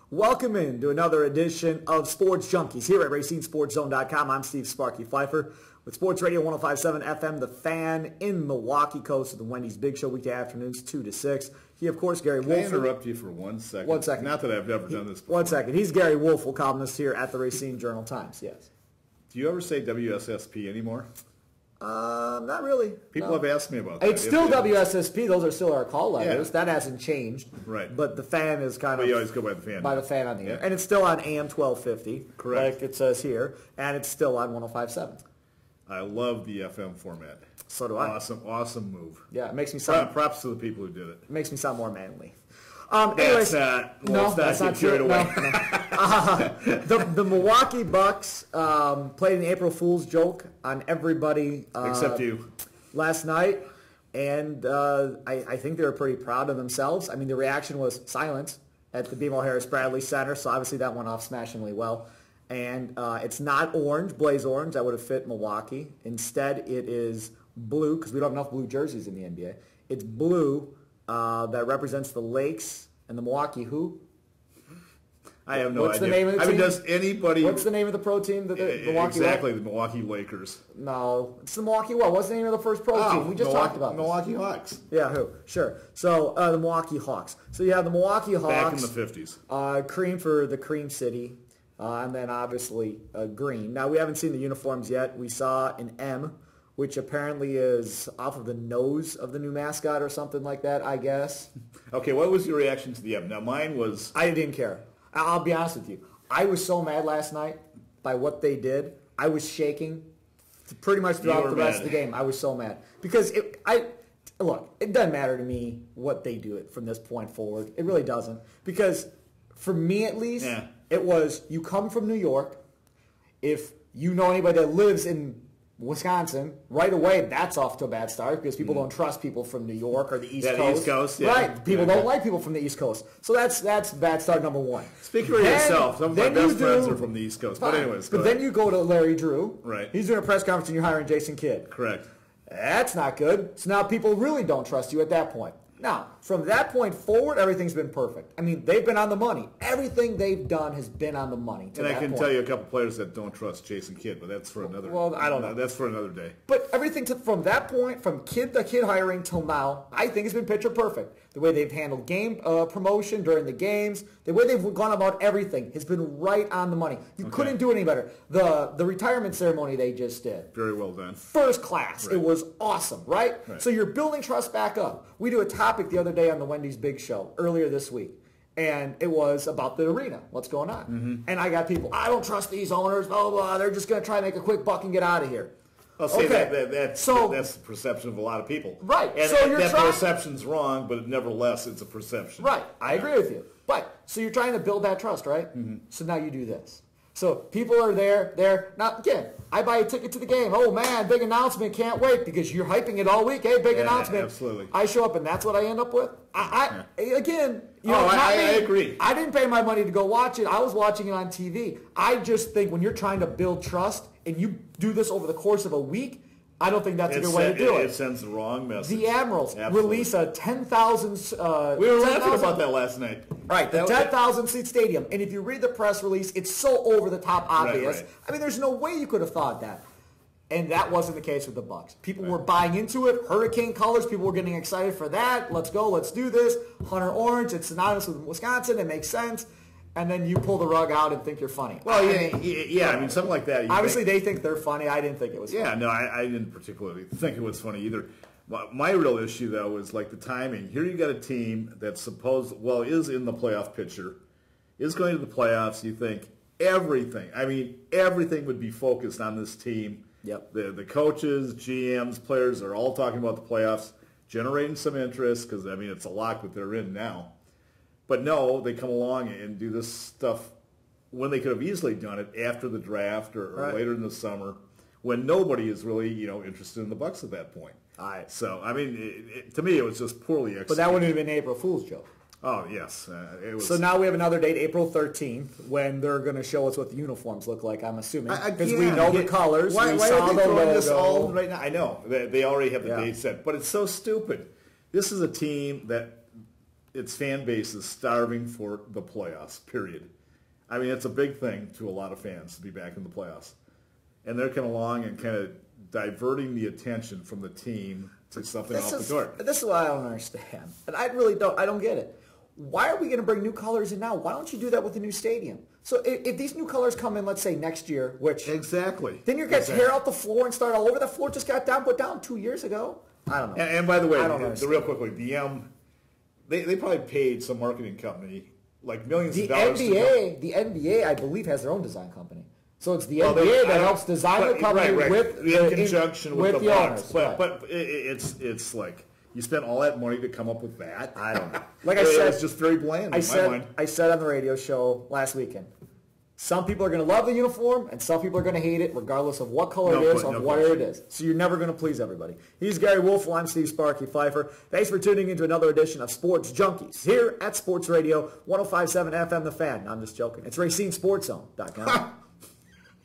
Welcome in to another edition of Sports Junkies here at RacinSportsZone.com. I'm Steve Sparky Fifer with Sports Radio 105.7 FM, The Fan in Milwaukee, coast of the Wendy's Big Show, weekday afternoons 2 to 6. He, of course, Gery Woelfel. Can I interrupt you for 1 second? 1 second. Not that I've ever done this before. 1 second. He's Gery Woelfel, columnist here at the Racine Journal Times. Yes. Do you ever say WSSP anymore? Not really. People have asked me about that. It's still WSSP. Those are still our call letters. Yeah. That hasn't changed. Right. But the Fan is kind of... But you always go by the Fan. By the Fan on the air. And it's still on AM 1250. Correct. Like it says here. And it's still on 105.7. I love the FM format. So do I. Awesome move. Yeah, it makes me sound... Props to the people who did it. It makes me sound more manly. Anyways, that's not true. No. The Milwaukee Bucks played an April Fool's joke on everybody except you last night, and I think they were pretty proud of themselves. I mean, the reaction was silence at the BMO Harris Bradley Center, so obviously that went off smashingly well. And it's not orange, blaze orange, that would have fit Milwaukee. Instead, it is blue, because we don't have enough blue jerseys in the NBA. It's blue. That represents the Lakes and the Milwaukee who? I have no What's idea. The name of the team? I mean, does anybody... What's the name of the pro team? The Milwaukee exactly, the Milwaukee Lakers. No, it's the Milwaukee what? What's the name of the first pro team? We just talked about Milwaukee Hawks. Yeah, who? Sure. So, the Milwaukee Hawks. So, you have the Milwaukee Hawks. Back in the 50s. Cream for the Cream City. And then, obviously, green. Now, we haven't seen the uniforms yet. We saw an M, which apparently is off of the nose of the new mascot or something like that, I guess. Okay, what was your reaction to the M? Now, mine was... I didn't care. I'll be honest with you. I was so mad last night by what they did. I was shaking pretty much throughout the rest of the game. I was so mad. Because, look, it doesn't matter to me what they do from this point forward. It really doesn't. Because, for me at least, it was, you come from New York. If you know anybody that lives in Wisconsin, right away, that's off to a bad start because people don't trust people from New York or the East Coast. East Coast, yeah. Right. People don't like people from the East Coast. So that's bad start number one. Speak for yourself. Some of my best friends are from the East Coast. Fine. But anyways, But then you go to Larry Drew. Right. He's doing a press conference and you're hiring Jason Kidd. Correct. That's not good. So now people really don't trust you at that point. Now, from that point forward, everything's been perfect. I mean, they've been on the money. Everything they've done has been on the money. And I can tell you a couple players that don't trust Jason Kidd, but that's for another. Well, I don't know. That's for another day. But everything from that point, from the kid hiring till now, I think has been picture perfect. The way they've handled game promotion during the games, the way they've gone about everything has been right on the money. You couldn't do it any better. The retirement ceremony they just did. Very well done. First class. Right. It was awesome, right? So you're building trust back up. We do a topic the other day on the Wendy's Big Show earlier this week. And it was about the arena, what's going on. Mm-hmm. And I got people, I don't trust these owners, blah, blah, blah. They're just going to try to make a quick buck and get out of here. I'll say that's the perception of a lot of people. Right. And so that perception's wrong, but nevertheless, it's a perception. Right. I agree with you. But, so you're trying to build that trust, right? Mm-hmm. So now you do this. So people are there. Now, again, I buy a ticket to the game. Oh, man, big announcement. Can't wait because you're hyping it all week. Hey, big announcement. Absolutely. I show up, and that's what I end up with. Again, I agree. I didn't pay my money to go watch it. I was watching it on TV. I just think when you're trying to build trust and you do this over the course of a week, I don't think that's a good way to do it. It sends the wrong message. The Admirals release a 10,000... we were laughing about that last night. Right, the 10,000-seat stadium. And if you read the press release, it's so over-the-top obvious. Right. I mean, there's no way you could have thought that. And that wasn't the case with the Bucks. People were buying into it. Hurricane colors. People were getting excited for that. Let's go. Let's do this. Hunter Orange. It's synonymous with Wisconsin. It makes sense. And then you pull the rug out and think you're funny. Well, yeah. I mean, something like that. Obviously, they think they're funny. I didn't think it was funny. Yeah, no, I didn't particularly think it was funny either. My real issue, though, is like the timing. Here you got a team that's is in the playoff picture, is going to the playoffs. You think everything would be focused on this team. Yep. The coaches, GMs, players are all talking about the playoffs, generating some interest because, I mean, it's a lock that they're in now. But no, they come along and do this stuff when they could have easily done it after the draft or later in the summer when nobody is really, interested in the Bucks at that point. All right. So, I mean, to me, it was just poorly executed. But that wouldn't have been April Fool's joke. Oh, yes. It was. So now we have another date, April 13th, when they're going to show us what the uniforms look like, I'm assuming. Because we know the colors. Why are they throwing this all right now? I know. They already have the date set. But it's so stupid. This is a team that its fan base is starving for the playoffs, period. I mean, it's a big thing to a lot of fans to be back in the playoffs. And they're coming along and kind of diverting the attention from the team to something off the court. This is what I don't understand. And I really don't. I don't get it. Why are we going to bring new colors in now? Why don't you do that with the new stadium? So if these new colors come in, let's say next year, which... Exactly. Then you're going to tear out the floor and start all over. The floor just got put down 2 years ago. I don't know. And by the way, the real quickly, they probably paid some marketing company like millions of dollars. The NBA, I believe, has their own design company. So it's the NBA that helps design the company in conjunction with the Bucks. Owners. But it's like you spent all that money to come up with that. I don't know. Like I said, it's just very bland in my mind. I said on the radio show last weekend, some people are going to love the uniform and some people are going to hate it, regardless of what color it is or what it is. So you're never going to please everybody. He's Gery Woelfel. I'm Steve Sparky Fifer. Thanks for tuning into another edition of Sports Junkies here at Sports Radio 105.7 FM The Fan. I'm just joking. It's RacineSportsZone.com.